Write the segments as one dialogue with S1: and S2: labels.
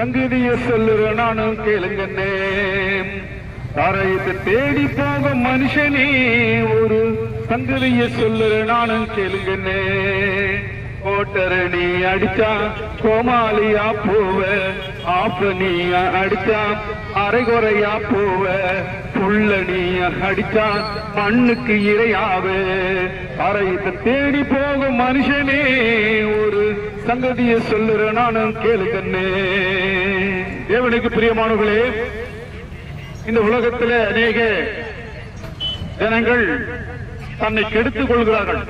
S1: சங்கதிய சொல்லுற நானும் கேளுங்கண்ணே. தாராயத்தை தேடி போக மனுஷனே ஒரு சங்கதிய சொல்லுற நானும் கேளுங்கண்ணே. கோட்டர நீ அடிச்சா கோமாளியா போவ, ஆப்ப நீ அடிச்சா அரைகுறையா போவ, புள்ள நீ அடிச்சா மண்ணுக்கு இரையாவ. தாராயத்தை தேடி போக மனுஷனே ஒரு சங்கதிய சொல்லுற நானும் கேளுங்கண்ணே. தேவனுக்கு பிரியமானவர்களே, இந்த உலகத்தில் அநேக ஜனங்கள் தன்னை கெடுத்துக் கொள்கிறார்கள்,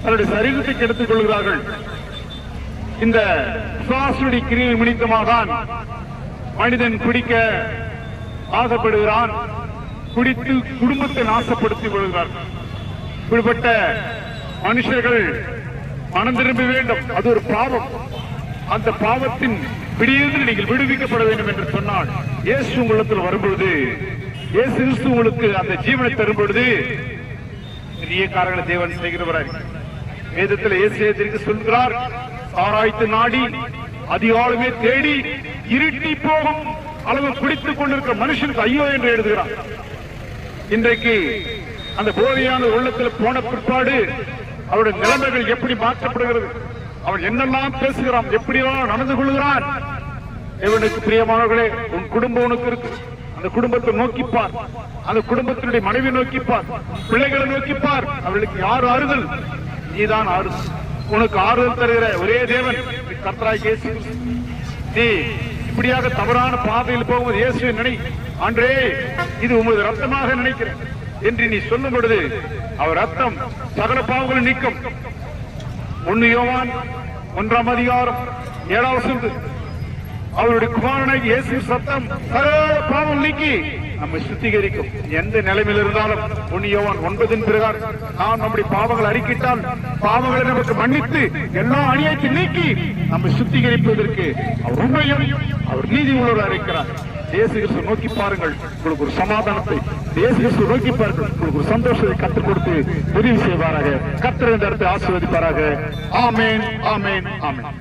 S1: தன்னுடைய சரீரத்தை கெடுத்துக் கொள்கிறார்கள். இந்த சுவாசனுடைய கிரியை நிமித்தமாக தான் மனிதன் குடிக்க ஆசைப்படுகிறான், குடித்து குடும்பத்தை நாசப்படுத்திக் கொள்கிறார்கள். இப்படிப்பட்ட மனுஷர்கள் மனம் திரும்ப வேண்டும், அது ஒரு பாவம். அந்த பாவத்தின் பிடியிலிருந்து நீங்கள் விடுவிக்கப்பட வேண்டும் என்று சொன்னால் இயேசு உங்களிடத்தில் வரும்பொழுது, இயேசு கிறிஸ்து உங்களுக்கு அந்த ஜீவனை தரும் பொழுது பெரிய காரியங்களை தேவன் செய்கிறவராய். வேதத்தில் இயேசு சொல்கிறார், ஆராய்த்து நாடி அதிகாலமே தேடி இருட்டி போகும் அளவு குடித்துக் கொண்டிருக்கிற மனுஷனுக்கு ஐயோ என்று எழுதுகிறார். இன்றைக்கு அந்த போதையான உள்ளத்தில் போன பிற்பாடு அவருடைய நிலைமைகள் எப்படி மாற்றப்படுகிறது, அவன் என்னெல்லாம் பேசுகிறான், எப்படியெல்லாம் நடந்து கொள்கிறான். தேவனுக்கு பிரியமானவர்களே, உன் குடும்பம் உனக்கு இருக்கு, அந்த குடும்பத்தை நோக்கிப்பார், அந்த குடும்பத்தினுடைய மனைவி நோக்கிப்பார், பிள்ளைகளை நோக்கிப்பார். அவர்களுக்கு யார் ஆறுதல்? நீதான் ஆறுதல். உனக்கு ஆறுதல் தருகிற ஒரே தேவன் கர்த்தராகிய இயேசு. நீ இப்படியாக தவறான பாதையில் போகும்போது இயேசுவை நினை, ஆண்டவரே இது உமது ரத்தமாக நினைக்கிறேன் என்று நீ சொல்லும் பொழுது அவர் ரத்தம் சகல பாவங்களை நீக்கும். 1 யோவான் 1ஆம் அதிகாரம் 7ஆம் வசனம், அவருடைய குமாரனாகிய இயேசு சத்தம் சகல பாவம் நீக்கி நம்மை சுத்திகரிக்கும். எந்த நிலைமையில் இருந்தாலும் 1 யோவான் 9 பிரகாரம் நாம் நம்முடைய பாவங்களை அறிக்கிட்டால் பாவங்களை நமக்கு மன்னித்து எல்லா அநியாயத்தை நீக்கி நம்மை சுத்திகரிப்பதற்கு அவர் உண்மையும் அவர் நீதி உள்ளவராக இருக்கிறார். இயேசு கிறிஸ்து நோக்கி பாருங்கள், உங்களுக்கு ஒரு சமாதானத்தை, இயேசு கிறிஸ்து நோக்கி பாருங்கள், உங்களுக்கு ஒரு சந்தோஷத்தை கற்றுக் கொடுத்து உதவி செய்வாராக. கர்த்தர் இந்த இடத்தை ஆசீர்வதிப்பாராக. ஆமென், ஆமென், ஆமென்.